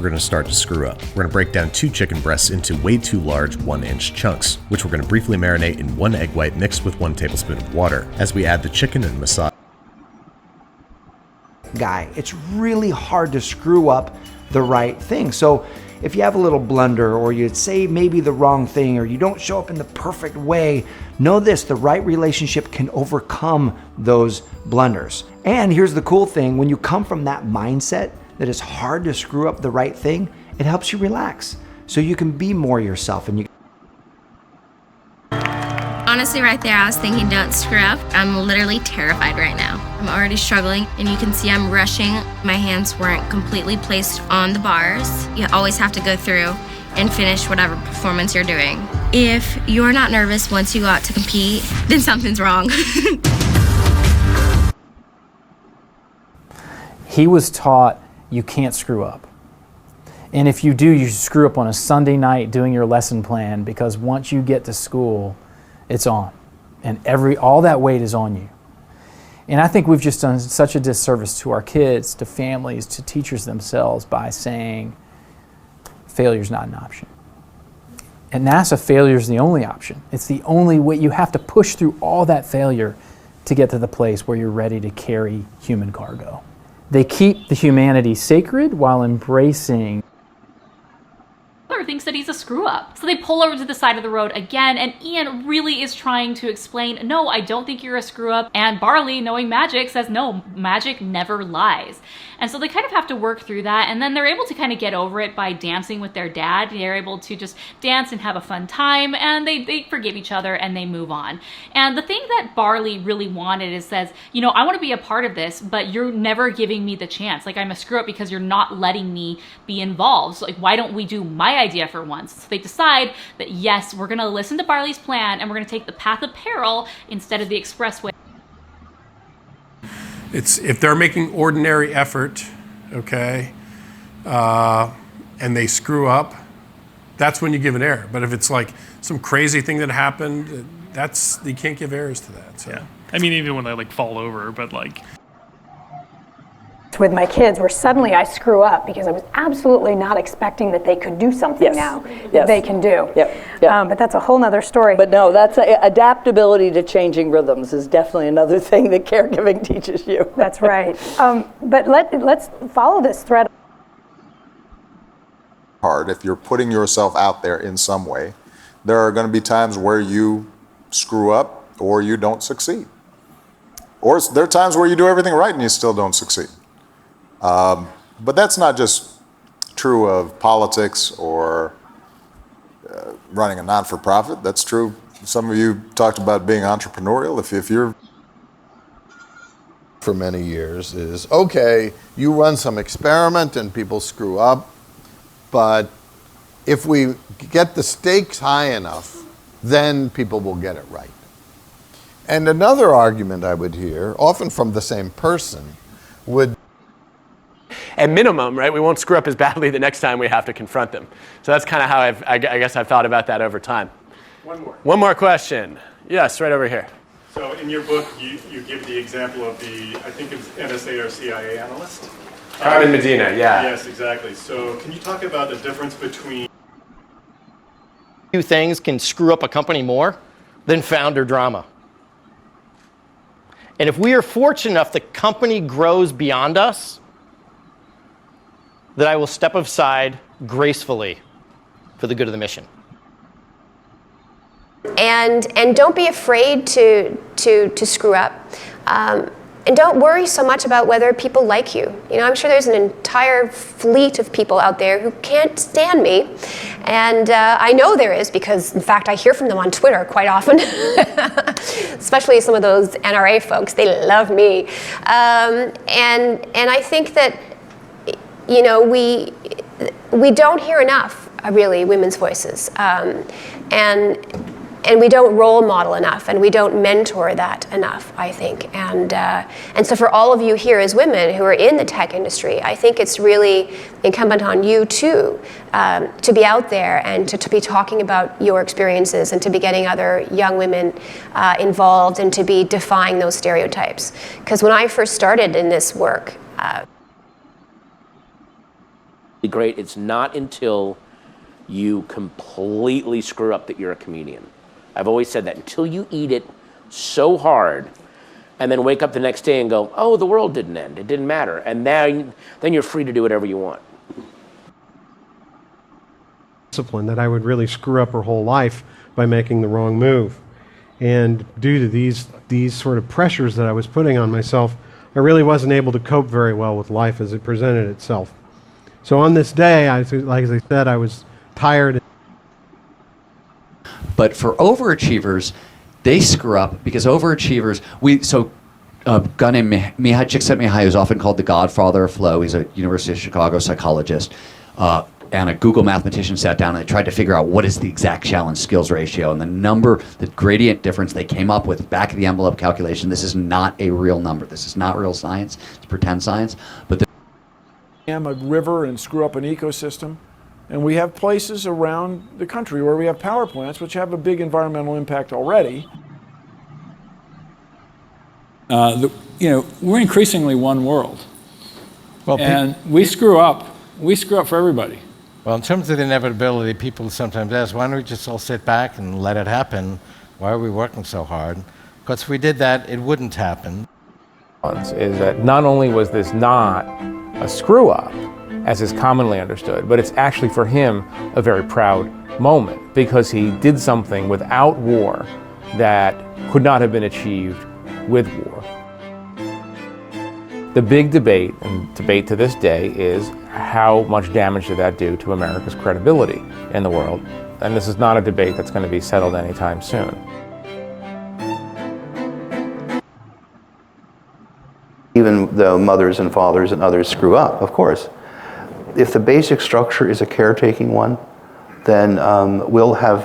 we're going to start to screw up. We're going to break down 2 chicken breasts into way too large 1-inch chunks, which we're going to briefly marinate in 1 egg white mixed with 1 tablespoon of water as we add the chicken and massage. Guy, it's really hard to screw up the right thing. So if you have a little blunder, or you say maybe the wrong thing, or you don't show up in the perfect way, know this: the right relationship can overcome those blunders. And here's the cool thing: when you come from that mindset that it's hard to screw up the right thing, it helps you relax so you can be more yourself. And you honestly, right there, I was thinking, don't screw up. I'm literally terrified right now. I'm already struggling, and you can see I'm rushing. My hands weren't completely placed on the bars. You always have to go through and finish whatever performance you're doing. If you're not nervous once you go out to compete, then something's wrong. He was taught you can't screw up. And if you do, you screw up on a Sunday night doing your lesson plan, because once you get to school, it's on. And all that weight is on you. And I think we've just done such a disservice to our kids, to families, to teachers themselves by saying failure's not an option. At NASA, failure is the only option. It's the only way. You have to push through all that failure to get to the place where you're ready to carry human cargo. They keep the humanity sacred while embracing. Thinks that he's a screw up. So they pull over to the side of the road again, and Ian really is trying to explain, no, I don't think you're a screw up. And Barley, knowing magic, says, no, magic never lies. And so they kind of have to work through that, and then they're able to kind of get over it by dancing with their dad. They're able to just dance and have a fun time, and they forgive each other and they move on. And the thing that Barley really wanted is says, you know, I want to be a part of this, but you're never giving me the chance. Like, I'm a screw up because you're not letting me be involved. So like, why don't we do my idea for once? So they decide that yes, we're gonna listen to Barley's plan, and we're gonna take the path of peril instead of the expressway. It's if they're making ordinary effort, okay, and they screw up, that's when you give an error. But if it's like some crazy thing that happened, you can't give errors to that. So. Yeah, I mean, even when they like fall over, but like. With my kids, where suddenly I screw up because I was absolutely not expecting that they could do something now that they can do. But that's a whole nother story. But no, that's adaptability to changing rhythms is definitely another thing that caregiving teaches you. That's right. But let's follow this thread. Hard. If you're putting yourself out there in some way, there are going to be times where you screw up or you don't succeed. Or there are times where you do everything right and you still don't succeed. But that's not just true of politics or running a non-for-profit. That's true. Some of you talked about being entrepreneurial. If you're for many years is, okay, you run some experiment and people screw up, but if we get the stakes high enough, then people will get it right. And another argument I would hear, often from the same person, would at minimum, right, we won't screw up as badly the next time we have to confront them. So that's kind of how I guess I've thought about that over time. One more question. Yes, right over here. So in your book, you give the example of I think it's NSA or CIA analyst. Carmen Medina, yeah. Yes, exactly. So can you talk about the difference between... Few things can screw up a company more than founder drama. And if we are fortunate enough the company grows beyond us, that I will step aside gracefully for the good of the mission. And don't be afraid to screw up. And don't worry so much about whether people like you. You know, I'm sure there's an entire fleet of people out there who can't stand me. And I know there is because, in fact, I hear from them on Twitter quite often. Especially some of those NRA folks, they love me. And I think that, you know, we don't hear enough, really, women's voices. And we don't role model enough, and we don't mentor that enough, I think. And so for all of you here as women who are in the tech industry, I think it's really incumbent on you too to be out there and to be talking about your experiences and to be getting other young women involved and to be defying those stereotypes. Because when I first started in this work, great. It's not until you completely screw up that you're a comedian. I've always said that. Until you eat it so hard and then wake up the next day and go, oh, the world didn't end. It didn't matter. And then you're free to do whatever you want. Discipline that I would really screw up her whole life by making the wrong move. And due to these sort of pressures that I was putting on myself, I really wasn't able to cope very well with life as it presented itself. So on this day, like I said, I was tired. But for overachievers, they screw up because overachievers, a guy named Mihai Csikszentmihalyi is often called the godfather of flow. He's a University of Chicago psychologist. And a Google mathematician sat down and they tried to figure out what is the exact challenge skills ratio, and the gradient difference they came up with, back of the envelope calculation. This is not a real number. This is not real science. It's pretend science. But a river and screw up an ecosystem. And we have places around the country where we have power plants which have a big environmental impact already. We're increasingly one world. And we screw up. We screw up for everybody. Well, in terms of the inevitability, people sometimes ask, why don't we just all sit back and let it happen? Why are we working so hard? Because if we did that, it wouldn't happen. Is that not only was this not a screw up, as is commonly understood, but it's actually for him a very proud moment because he did something without war that could not have been achieved with war. The big debate, and debate to this day, is how much damage did that do to America's credibility in the world? And this is not a debate that's going to be settled anytime soon. Even though mothers and fathers and others screw up, of course. If the basic structure is a caretaking one, then we'll have